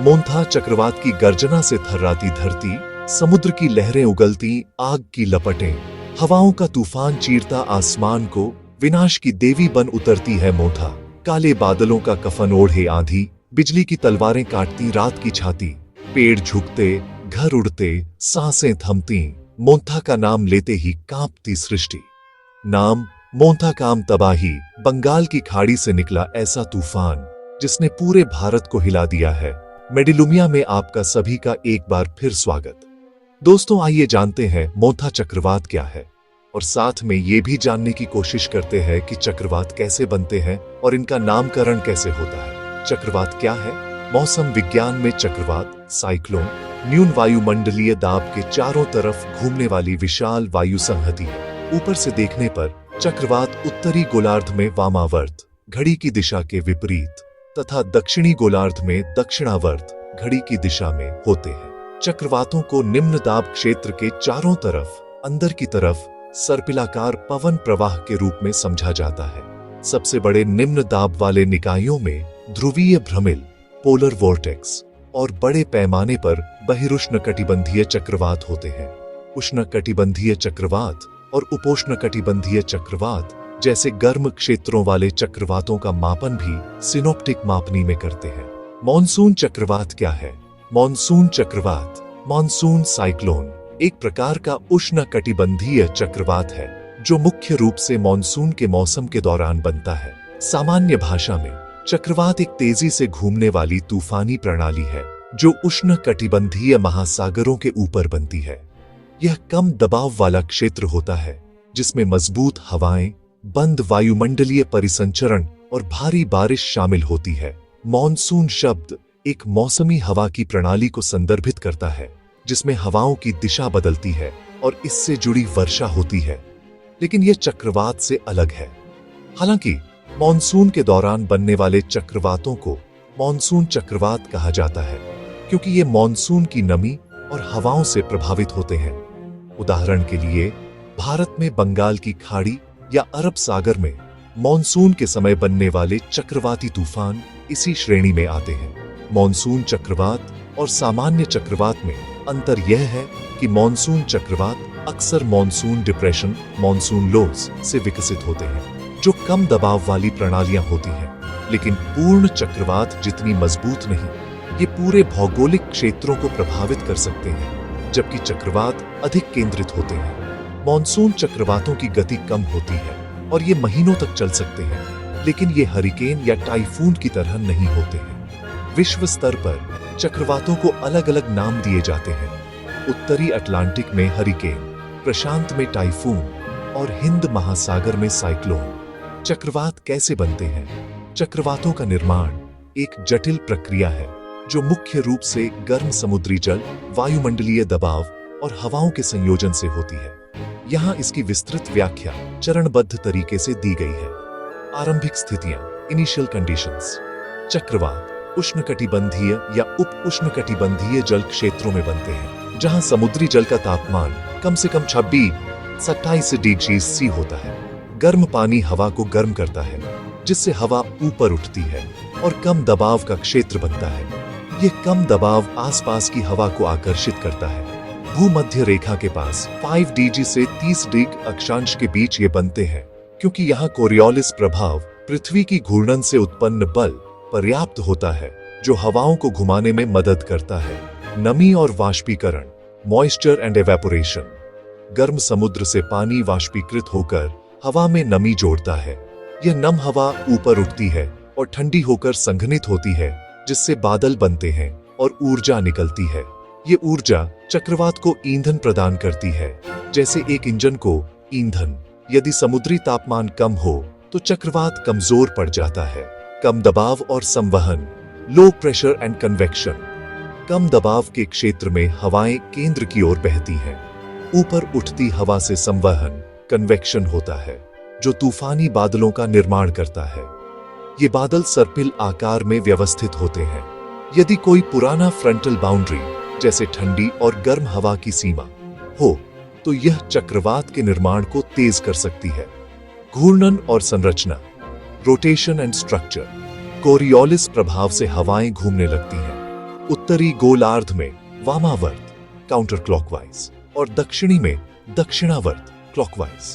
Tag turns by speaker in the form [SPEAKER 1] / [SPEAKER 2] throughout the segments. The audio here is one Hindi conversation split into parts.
[SPEAKER 1] मोन्था चक्रवात की गर्जना से थर्राती धरती, समुद्र की लहरें उगलती, आग की लपटें, हवाओं का तूफान चीरता आसमान को, विनाश की देवी बन उतरती है मोन्था। काले बादलों का कफन ओढ़े आंधी, बिजली की तलवारें काटती रात की छाती, पेड़ झुकते, घर उड़ते, सांसें थमती, मोन्था का नाम लेते ही कांपती सृष्टि। नाम मोन्था काम तबाही, बंगाल की खाड़ी से निकला ऐसा तूफान जिसने पूरे भारत को हिला दिया है। मेडिलुमिया में आपका सभी का एक बार फिर स्वागत। दोस्तों, आइए जानते हैं मोन्था चक्रवात क्या है और साथ में ये भी जानने की कोशिश करते हैं कि चक्रवात कैसे बनते हैं और इनका नामकरण कैसे होता है। चक्रवात क्या है? मौसम विज्ञान में चक्रवात साइक्लोन न्यून वायुमंडलीय दाब के चारों तरफ घूमने वाली विशाल वायु संहति है। ऊपर से देखने पर चक्रवात उत्तरी गोलार्ध में वामावर्त घड़ी की दिशा के विपरीत तथा दक्षिणी गोलार्ध में दक्षिणावर्त घड़ी की दिशा में होते हैं। चक्रवातों को निम्न दाब क्षेत्र के चारों तरफ अंदर की तरफ सर्पिलाकार पवन प्रवाह के रूप में समझा जाता है। सबसे बड़े निम्न दाब वाले निकायों में ध्रुवीय भ्रमिल पोलर वोर्टेक्स और बड़े पैमाने पर बहिरुष्णकटिबंधीय चक्रवात होते हैं। उष्णकटिबंधीय चक्रवात और उपोष्णकटिबंधीय चक्रवात जैसे गर्म क्षेत्रों वाले चक्रवातों का मापन भी सिनोप्टिक मापनी में करते हैं। मॉनसून चक्रवात क्या है? मॉनसून चक्रवात मॉनसून साइक्लोन एक प्रकार का उष्णकटिबंधीय चक्रवात है जो मुख्य रूप से मॉनसून के मौसम के दौरान बनता है। सामान्य भाषा में चक्रवात एक तेजी से घूमने वाली तूफानी प्रणाली है जो उष्णकटिबंधीय महासागरों के ऊपर बनती है। यह कम दबाव वाला क्षेत्र होता है जिसमें मजबूत हवाएं, बंद वायुमंडलीय परिसंचरण और भारी बारिश शामिल होती है। मॉनसून शब्द एक मौसमी हवा की प्रणाली को संदर्भित करता है जिसमें हवाओं की दिशा बदलती है और इससे जुड़ी वर्षा होती है, लेकिन यह चक्रवात से अलग है। हालांकि मॉनसून के दौरान बनने वाले चक्रवातों को मॉनसून चक्रवात कहा जाता है क्योंकि ये मॉनसून की नमी और हवाओं से प्रभावित होते हैं। उदाहरण के लिए भारत में बंगाल की खाड़ी या अरब सागर में मॉनसून के समय बनने वाले चक्रवाती तूफान इसी श्रेणी में आते हैं। मॉनसून चक्रवात और सामान्य चक्रवात में अंतर यह है कि मॉनसून चक्रवात अक्सर मॉनसून डिप्रेशन मॉनसून लोज से विकसित होते हैं जो कम दबाव वाली प्रणालियां होती हैं, लेकिन पूर्ण चक्रवात जितनी मजबूत नहीं। ये पूरे भौगोलिक क्षेत्रों को प्रभावित कर सकते हैं, जबकि चक्रवात अधिक केंद्रित होते हैं। मॉनसून चक्रवातों की गति कम होती है और ये महीनों तक चल सकते हैं, लेकिन ये हरिकेन या टाइफून की तरह नहीं होते हैं। विश्व स्तर पर चक्रवातों को अलग अलग नाम दिए जाते हैं। उत्तरी अटलांटिक में हरिकेन, प्रशांत में टाइफून और हिंद महासागर में साइक्लोन। चक्रवात कैसे बनते हैं? चक्रवातों का निर्माण एक जटिल प्रक्रिया है जो मुख्य रूप से गर्म समुद्री जल, वायुमंडलीय दबाव और हवाओं के संयोजन से होती है। यहाँ इसकी विस्तृत व्याख्या चरणबद्ध तरीके से दी गई है। आरंभिक स्थितियां, इनिशियल कंडीशंस। चक्रवात उष्णकटिबंधीय या उप उष्णकटिबंधीय जल क्षेत्रों में बनते हैं जहाँ समुद्री जल का तापमान कम से कम 26-27 डिग्री सी होता है। गर्म पानी हवा को गर्म करता है जिससे हवा ऊपर उठती है और कम दबाव का क्षेत्र बनता है। यह कम दबाव आसपास की हवा को आकर्षित करता है। भूमध्य रेखा के पास 5 डिग्री से 30 डिग्री अक्षांश के बीच ये बनते हैं क्योंकि यहाँ कोरियोलिस प्रभाव पृथ्वी की घूर्णन से उत्पन्न बल पर्याप्त होता है जो हवाओं को घुमाने में मदद करता है। नमी और वाष्पीकरण, मॉइस्चर एंड एवेपोरेशन। गर्म समुद्र से पानी वाष्पीकृत होकर हवा में नमी जोड़ता है। यह नम हवा ऊपर उठती है और ठंडी होकर संघनित होती है जिससे बादल बनते हैं और ऊर्जा निकलती है। ये ऊर्जा चक्रवात को ईंधन प्रदान करती है, जैसे एक इंजन को ईंधन। यदि समुद्री तापमान कम हो तो चक्रवात कमजोर पड़ जाता है। कम दबाव और संवहन, लो प्रेशर एंड कन्वेक्शन। कम दबाव के क्षेत्र में हवाएं केंद्र की ओर बहती हैं। ऊपर उठती हवा से संवहन, कन्वेक्शन होता है जो तूफानी बादलों का निर्माण करता है। ये बादल सर्पिल आकार में व्यवस्थित होते हैं। यदि कोई पुराना फ्रंटल बाउंड्री जैसे ठंडी और गर्म हवा की सीमा हो तो यह चक्रवात के निर्माण को तेज कर सकती है। घूर्णन और संरचना, रोटेशन एंड स्ट्रक्चर। कोरियोलिस प्रभाव से हवाएं घूमने लगती हैं। उत्तरी गोलार्ध में वामावर्त काउंटर क्लॉकवाइज और दक्षिणी में दक्षिणावर्त क्लॉकवाइज।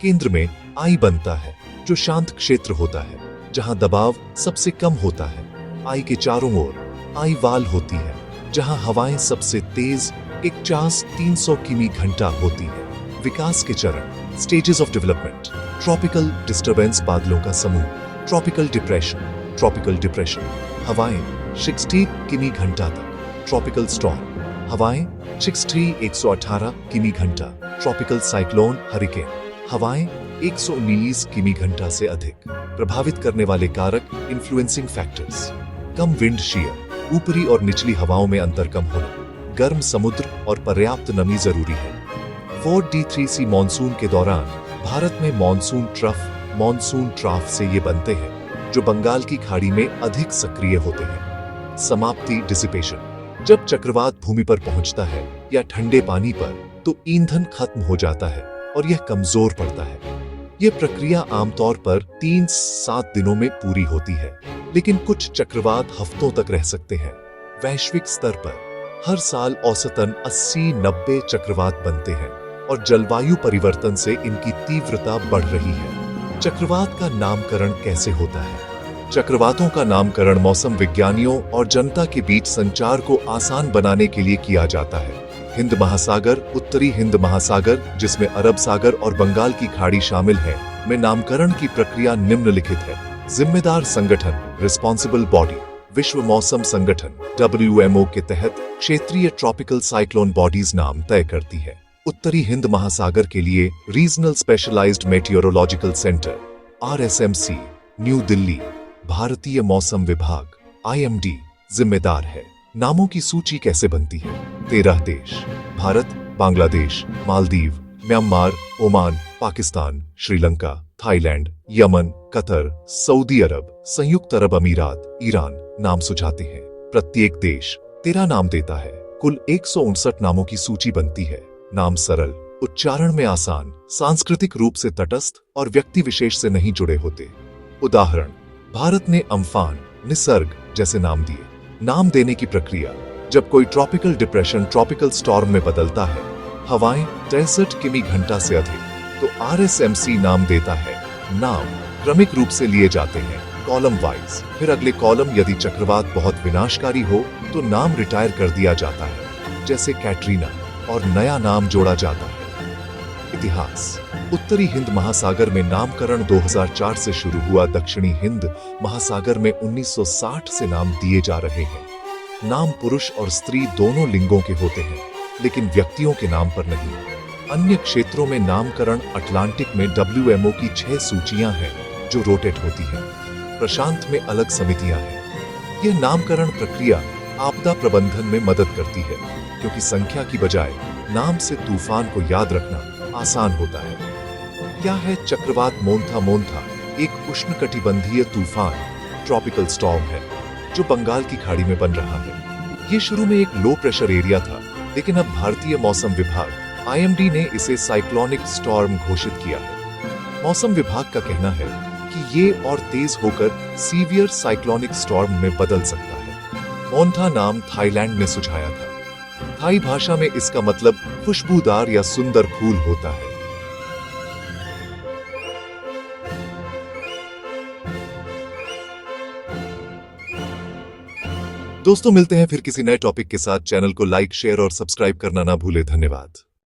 [SPEAKER 1] केंद्र में आई बनता है जो शांत क्षेत्र होता है जहां दबाव सबसे कम होता है। आई के चारों ओर आई वाल होती है जहां हवाएं सबसे तेज 51-300 किमी घंटा होती है। विकास के चरण stages of development. Tropical disturbance बादलों का समूह, ट्रॉपिकल डिप्रेशन हवाएं 60 किमी घंटा तक। ट्रॉपिकल स्टॉर्म हवाएं 118 किमी घंटा। ट्रॉपिकल साइक्लोन हरिकेन हवाएं 119 किमी घंटा से अधिक। प्रभावित करने वाले कारक इन्फ्लुएंसिंग फैक्टर्स, कम विंड शीयर, ऊपरी और निचली हवाओं में अंतर कम होना, गर्म समुद्र और पर्याप्त नमी जरूरी है। 4D3C मॉनसून के दौरान भारत में मॉनसून ट्राफ से ये बनते हैं जो बंगाल की खाड़ी में अधिक सक्रिय होते हैं। समाप्ति डिसिपेशन, जब चक्रवात भूमि पर पहुंचता है या ठंडे पानी पर तो ईंधन खत्म हो जाता है और यह कमजोर पड़ता है। यह प्रक्रिया आमतौर पर 3-7 दिनों में पूरी होती है, लेकिन कुछ चक्रवात हफ्तों तक रह सकते हैं। वैश्विक स्तर पर हर साल औसतन 80-90 चक्रवात बनते हैं और जलवायु परिवर्तन से इनकी तीव्रता बढ़ रही है। चक्रवात का नामकरण कैसे होता है? चक्रवातों का नामकरण मौसम विज्ञानियों और जनता के बीच संचार को आसान बनाने के लिए किया जाता है। हिंद महासागर, उत्तरी हिंद महासागर जिसमें अरब सागर और बंगाल की खाड़ी शामिल है, में नामकरण की प्रक्रिया निम्नलिखित है। जिम्मेदार संगठन रिस्पॉन्सिबल बॉडी, विश्व मौसम संगठन WMO के तहत क्षेत्रीय ट्रॉपिकल साइक्लोन बॉडीज नाम तय करती है। उत्तरी हिंद महासागर के लिए regional specialised meteorological centre RSMC new Delhi, भारतीय मौसम विभाग IMD जिम्मेदार है। नामों की सूची कैसे बनती है? 13 देश, Bharat, Bangladesh, Maldives, Myanmar, Oman, Pakistan, Sri Lanka, Thailand, Yemen, Qatar, Saudi Arab, संयुक्त अरब अमीरात, ईरान नाम सुझाते हैं। प्रत्येक देश 13 नाम देता है। कुल 159 नामों की सूची बनती है। नाम सरल, उच्चारण में आसान, सांस्कृतिक रूप से तटस्थ और व्यक्ति विशेष से नहीं जुड़े होते। उदाहरण, भारत ने अम्फान, निसर्ग जैसे नाम दिए। नाम देने की प्रक्रिया, जब कोई ट्रॉपिकल डिप्रेशन ट्रॉपिकल स्टॉर्म में बदलता है, हवाएं 63 किमी घंटा से अधिक, तो RSMC नाम देता है। नाम क्रमिक रूप से लिए जाते हैं, कॉलम वाइज। फिर अगले कॉलम यदि चक्रवात बहुत विनाशकारी हो तो नाम रिटायर कर दिया जाता है, जैसे कैटरीना, और नया नाम जोड़ा जाता है। इतिहास, उत्तरी हिंद महासागर में नामकरण 2004 से शुरू हुआ। दक्षिणी हिंद महासागर में 1960 से नाम दिए जा रहे हैं। नाम पुरुष और स्त्री दोनों लिंगों के होते हैं, लेकिन व्यक्तियों के नाम पर नहीं। अन्य क्षेत्रों में नामकरण अटलांटिक में WMO की 6 सूचियां हैं जो रोटेट होती हैं। प्रशांत में अलग समितियां हैं। यह नामकरण प्रक्रिया आपदा प्रबंधन में मदद करती है, क्योंकि संख्या की बजाय नाम से तूफान को याद रखना आसान होता है। क्या है चक्रवात मोन्था? मोन्था एक उष्णकटिबंधीय तूफान ट्रॉपिकल स्टॉर्म है जो बंगाल की खाड़ी में बन रहा है। ये शुरू में एक लो प्रेशर एरिया था, लेकिन अब भारतीय मौसम विभाग IMD ने इसे साइक्लोनिक स्टॉर्म घोषित किया है। मौसम विभाग का कहना है कि ये और तेज होकर सीवियर साइक्लोनिक स्टॉर्म में बदल सकता है। मोन्था नाम थाईलैंड ने सुझाया था। थाई भाषा में इसका मतलब खुशबूदार या सुंदर फूल होता है। दोस्तों, मिलते हैं फिर किसी नए टॉपिक के साथ। चैनल को लाइक, शेयर और सब्सक्राइब करना ना भूले। धन्यवाद।